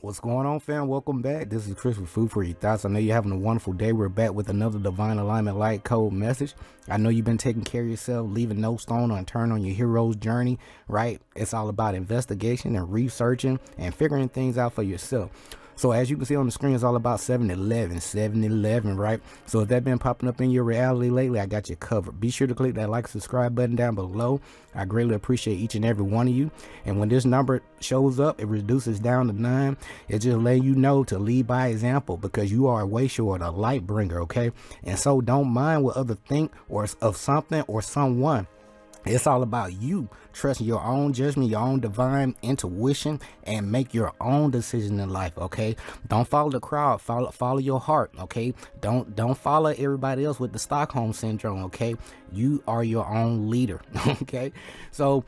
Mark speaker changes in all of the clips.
Speaker 1: What's going on, fam? Welcome back. This is Chris with Food for Your Thoughts. I know you're having a wonderful day. We're back with another Divine Alignment Light Code message. I know you've been taking care of yourself, leaving no stone unturned on your hero's journey, right? It's all about investigation and researching and figuring things out for yourself. So as you can see on the screen, it's all about 7-Eleven, 7-Eleven, right? So if that's been popping up in your reality lately, I got you covered. Be sure to click that like, subscribe button down below. I greatly appreciate each and every one of you. And when this number shows up, it reduces down to 9. It's just letting you know to lead by example, because you are a way short, a light bringer, okay? And so don't mind what others think or of something or someone. It's all about you trusting your own judgment, your own divine intuition, and make your own decision in life. Okay, don't follow the crowd. Follow your heart. Okay, don't follow everybody else with the Stockholm syndrome. Okay, you are your own leader. Okay, so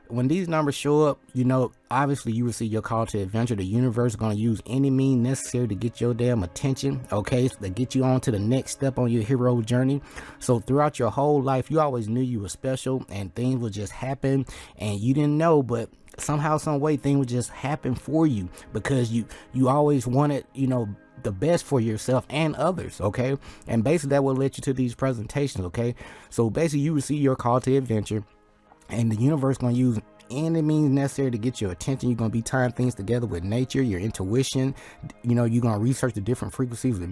Speaker 1: when these numbers show up, you know, obviously you receive your call to adventure. The universe is going to use any means necessary to get your damn attention, okay, to get you on to the next step on your hero journey. So throughout your whole life, you always knew you were special and things would just happen and you didn't know, but somehow, some way, things would just happen for you because you always wanted, you know, the best for yourself and others, okay? And basically that will lead you to these presentations, okay? So basically you receive your call to adventure, and the universe going to use any means necessary to get your attention. You're going to be tying things together with nature, your intuition. You know, you're going to research the different frequencies of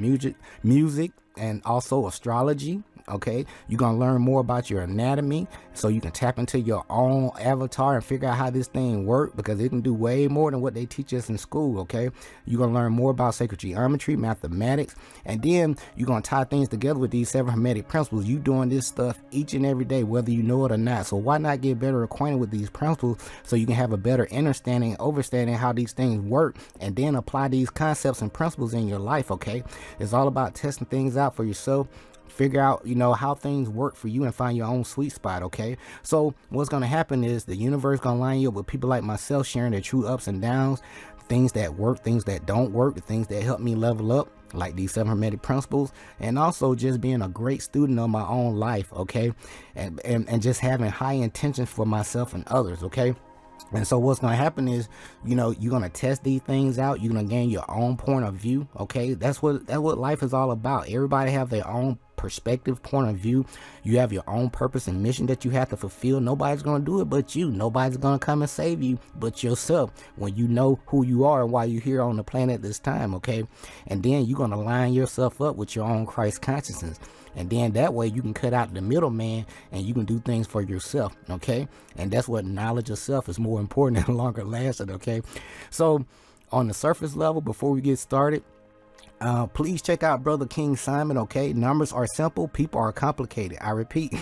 Speaker 1: music and also astrology. Okay, you're gonna learn more about your anatomy so you can tap into your own avatar and figure out how this thing works, because it can do way more than what they teach us in school. Okay, you're gonna learn more about sacred geometry, mathematics, and then you're gonna tie things together with these 7 hermetic principles. You doing this stuff each and every day, whether you know it or not. So why not get better acquainted with these principles so you can have a better understanding and overstanding how these things work, and then apply these concepts and principles in your life. Okay, it's all about testing things out for yourself. Figure out, you know, how things work for you and find your own sweet spot. Okay, so what's going to happen is the universe going to line you up with people like myself, sharing their true ups and downs, things that work, things that don't work, the things that help me level up, like these 7 hermetic principles, and also just being a great student of my own life. Okay, and just having high intentions for myself and others. Okay. And so what's going to happen is, you know, you're going to test these things out. You're going to gain your own point of view. Okay, that's what life is all about. Everybody have their own perspective, point of view. You have your own purpose and mission that you have to fulfill. Nobody's going to do it but you. Nobody's going to come and save you but yourself, when you know who you are and why you're here on the planet this time. Okay, and then you're going to line yourself up with your own Christ consciousness. And then that way you can cut out the middleman and you can do things for yourself. Okay, and that's what knowledge of self is more important and longer lasting. Okay, so on the surface level, before we get started, please check out Brother King Simon. Okay, numbers are simple, people are complicated. I repeat,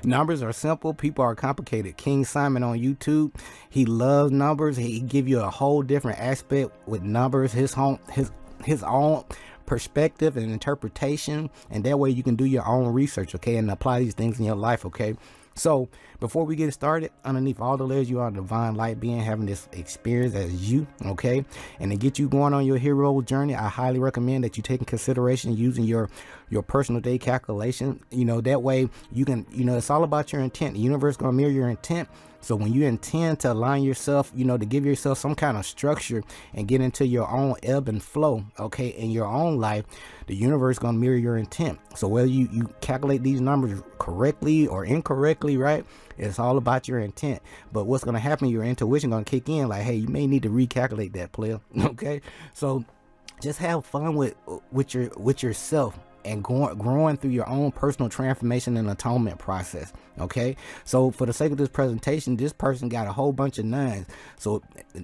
Speaker 1: numbers are simple, people are complicated. King Simon on YouTube, he loves numbers. He give you a whole different aspect with numbers, his own perspective and interpretation, and that way you can do your own research, okay, and apply these things in your life. Okay, so before we get started, underneath all the layers, you are a divine light being having this experience as you. Okay, and to get you going on your hero journey, I highly recommend that you take in consideration using your personal day calculation. You know, that way you can, you know, it's all about your intent. The universe is going to mirror your intent. So when you intend to align yourself, you know, to give yourself some kind of structure and get into your own ebb and flow, okay, in your own life, the universe is going to mirror your intent. So whether you calculate these numbers correctly or incorrectly, right, it's all about your intent. But what's going to happen, your intuition going to kick in like, hey, you may need to recalculate that, player. Okay, so just have fun with yourself and growing through your own personal transformation and atonement process. Okay, so for the sake of this presentation, this person got a whole bunch of 9s. So,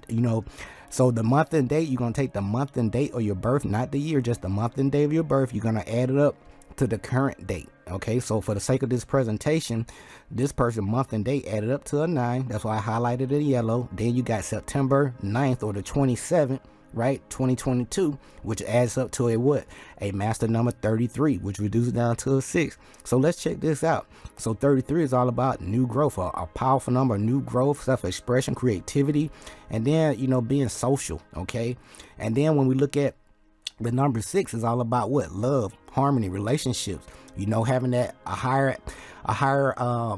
Speaker 1: you know, so the month and date, you're going to take the month and date of your birth, not the year, just the month and day of your birth. You're going to add it up to the current date. Okay, so for the sake of this presentation, this person month and date added up to a 9. That's why I highlighted it in yellow. Then you got September 9th or the 27th, right, 2022, which adds up to a what? A master number 33, which reduces down to a 6. So let's check this out. So 33 is all about new growth, a powerful number, new growth, self-expression, creativity, and then, you know, being social. Okay, and then when we look at the number 6, is all about what? Love, harmony, relationships, you know, having that a higher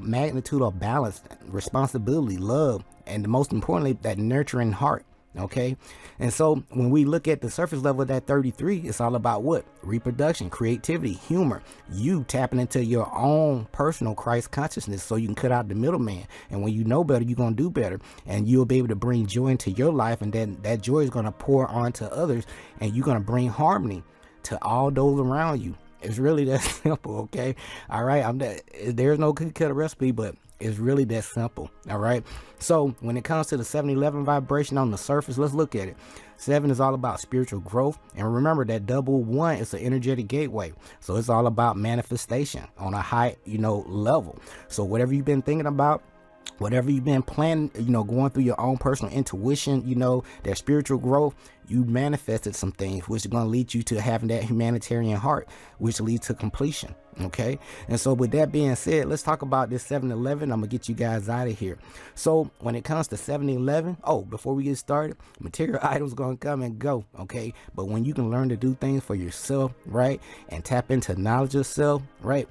Speaker 1: magnitude of balance, responsibility, love, and most importantly, that nurturing heart. Okay. And so when we look at the surface level of that 33, it's all about what? Reproduction, creativity, humor, you tapping into your own personal Christ consciousness so you can cut out the middleman. And when you know better, you're going to do better, and you'll be able to bring joy into your life. And then that joy is going to pour onto others, and you're going to bring harmony to all those around you. It's really that simple. Okay. All right. There's no cookie cutter recipe, but it's really that simple. All right. So when it comes to the 7-11 vibration on the surface, let's look at it. 7 is all about spiritual growth. And remember that double 1 is an energetic gateway. So it's all about manifestation on a high, level. So whatever you've been thinking about, whatever you've been planning, going through your own personal intuition, that spiritual growth, you manifested some things, which is going to lead you to having that humanitarian heart, which leads to completion. Okay. And so with that being said, let's talk about this 7-11. I'm going to get you guys out of here. So when it comes to 7-11, before we get started, material items going to come and go. Okay. But when you can learn to do things for yourself, right, and tap into knowledge of self, right,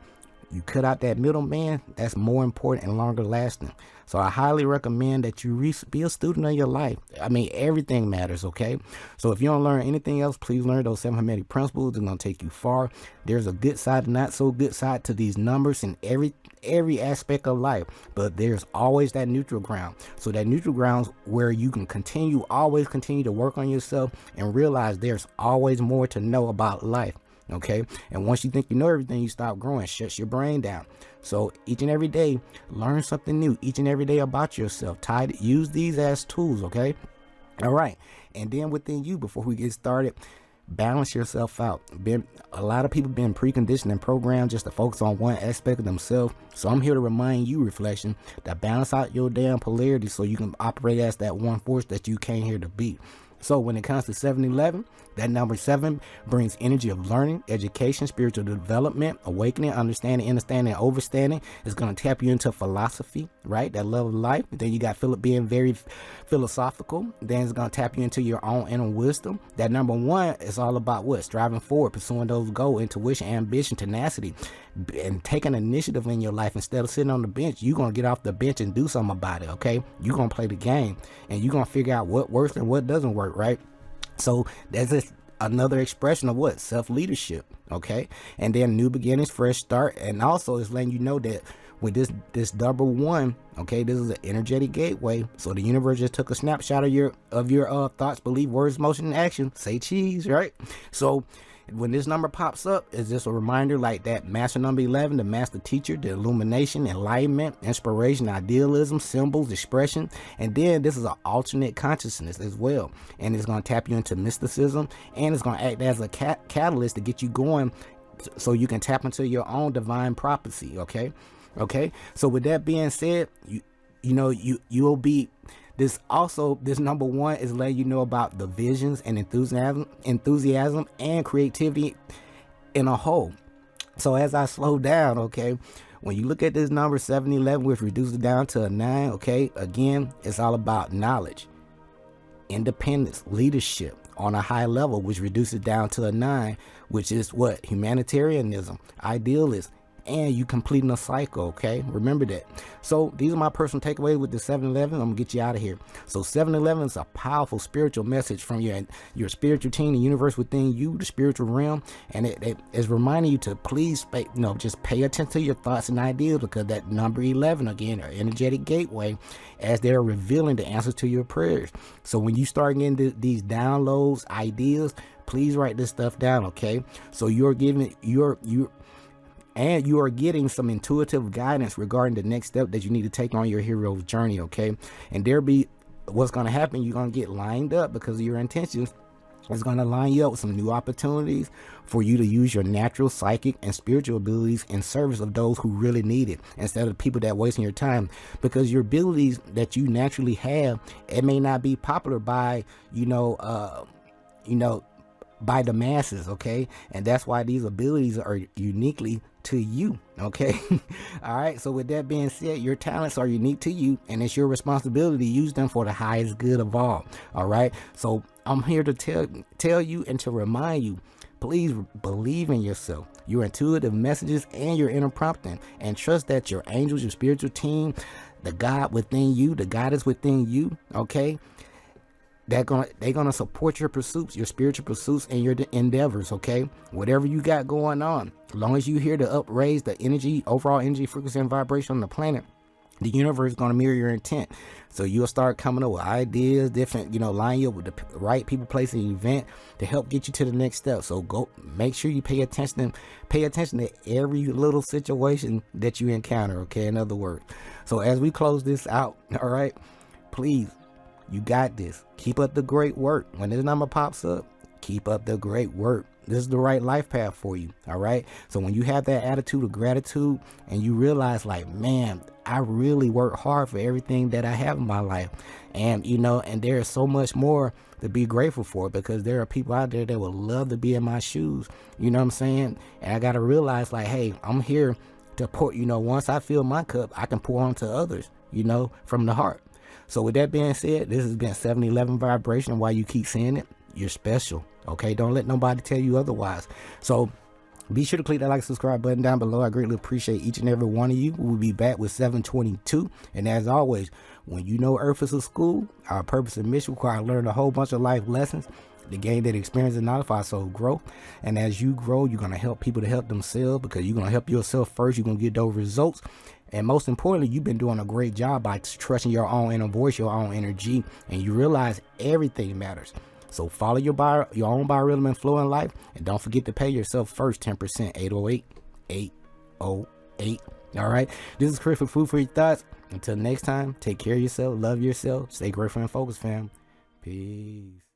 Speaker 1: you cut out that middleman. That's more important and longer lasting. So I highly recommend that you be a student of your life. I mean, everything matters. Okay. So if you don't learn anything else, please learn those 7 Hermetic principles. It's going to take you far. There's a good side and not so good side to these numbers in every aspect of life, but there's always that neutral ground. So that neutral ground is where you can always continue to work on yourself and realize there's always more to know about life. Okay. And once you think you know everything, you stop growing, shuts your brain down. So each and every day, learn something new each and every day about yourself. Use these as tools. Okay. All right. And then within you, before we get started, balance yourself out. A lot of people been preconditioned and programmed just to focus on one aspect of themselves. So I'm here to remind you, reflection, to balance out your damn polarity so you can operate as that one force that you came here to be. So when it comes to 7-11, that number 7 brings energy of learning, education, spiritual development, awakening, understanding, understanding, and overstanding. It's going to tap you into philosophy, right? That love of life. Then you got Philip being very philosophical. Then it's going to tap you into your own inner wisdom. That number 1 is all about what? Striving forward, pursuing those goals, intuition, ambition, tenacity, and taking initiative in your life. Instead of sitting on the bench, you're going to get off the bench and do something about it. Okay. You're going to play the game, and you're going to figure out what works and what doesn't work. Right. So that's just another expression of what? Self-leadership. Okay. And then new beginnings, fresh start. And also it's letting you know that with this double 1, okay, this is an energetic gateway. So the universe just took a snapshot of your thoughts, belief, words, motion, and action. Say cheese, right? So when this number pops up, it's just a reminder, like that master number 11, the master teacher, the illumination, enlightenment, inspiration, idealism, symbols, expression. And then this is an alternate consciousness as well. And it's going to tap you into mysticism, and it's going to act as a catalyst to get you going so you can tap into your own divine prophecy. Okay. Okay. So with that being said, you'll be this number 1 is letting you know about the visions and enthusiasm and creativity in a whole. So as I slow down, okay, when you look at this number 7-11, which reduces it down to a 9, okay, again, it's all about knowledge, independence, leadership on a high level, which reduces it down to a 9, which is what? Humanitarianism, idealism, and you completing a cycle. Okay, remember that. So these are my personal takeaways with the 7-11. I'm gonna get you out of here. So 7-11 is a powerful spiritual message from your spiritual team, the universe within you, the spiritual realm, and it is reminding you to please just pay attention to your thoughts and ideas, because that number 11 again, our energetic gateway, as they're revealing the answers to your prayers. So when you start getting these downloads, ideas, please write this stuff down. Okay, so you are getting some intuitive guidance regarding the next step that you need to take on your hero's journey. Okay. And what's going to happen, you're going to get lined up because of your intentions. It's going to line you up with some new opportunities for you to use your natural psychic and spiritual abilities in service of those who really need it, instead of people that wasting your time. Because your abilities that you naturally have, it may not be popular by, by the masses. Okay. And that's why these abilities are uniquely to you. Okay. All right. So with that being said, your talents are unique to you, and it's your responsibility to use them for the highest good of all. All right. So I'm here to tell you and to remind you, please believe in yourself, your intuitive messages, and your inner prompting, and trust that your angels, your spiritual team, the God within you, the goddess within you, okay, they're gonna support your pursuits, your spiritual pursuits, and your endeavors. Okay, whatever you got going on, as long as you here to upraise the energy, overall energy, frequency, and vibration on the planet, the universe is going to mirror your intent. So you'll start coming up with ideas, different, line you up with the right people, place, and event to help get you to the next step. So go make sure you pay attention to every little situation that you encounter. Okay, in other words. So as we close this out, all right, please, you got this. Keep up the great work. When this number pops up, keep up the great work. This is the right life path for you. All right. So when you have that attitude of gratitude and you realize, like, man, I really work hard for everything that I have in my life. And, and there is so much more to be grateful for, because there are people out there that would love to be in my shoes. You know what I'm saying? And I got to realize, like, hey, I'm here to pour, once I fill my cup, I can pour onto others, from the heart. So with that being said, this has been 711 Vibration. Why you keep saying it, you're special. Okay, don't let nobody tell you otherwise. So be sure to click that like, subscribe button down below. I greatly appreciate each and every one of you. We'll be back with 722. And as always, when you know Earth is a school, our purpose and mission require to learn a whole bunch of life lessons to gain that experience and knowledge for our soul grow. And as you grow, you're going to help people to help themselves, because you're going to help yourself first. You're going to get those results. And most importantly, you've been doing a great job by trusting your own inner voice, your own energy, and you realize everything matters. So follow your own biorhythm and flow in life, and don't forget to pay yourself first 10%, 808. All right. This is Chris for Food for Your Thoughts. Until next time, take care of yourself, love yourself, stay grateful and focused, fam. Peace.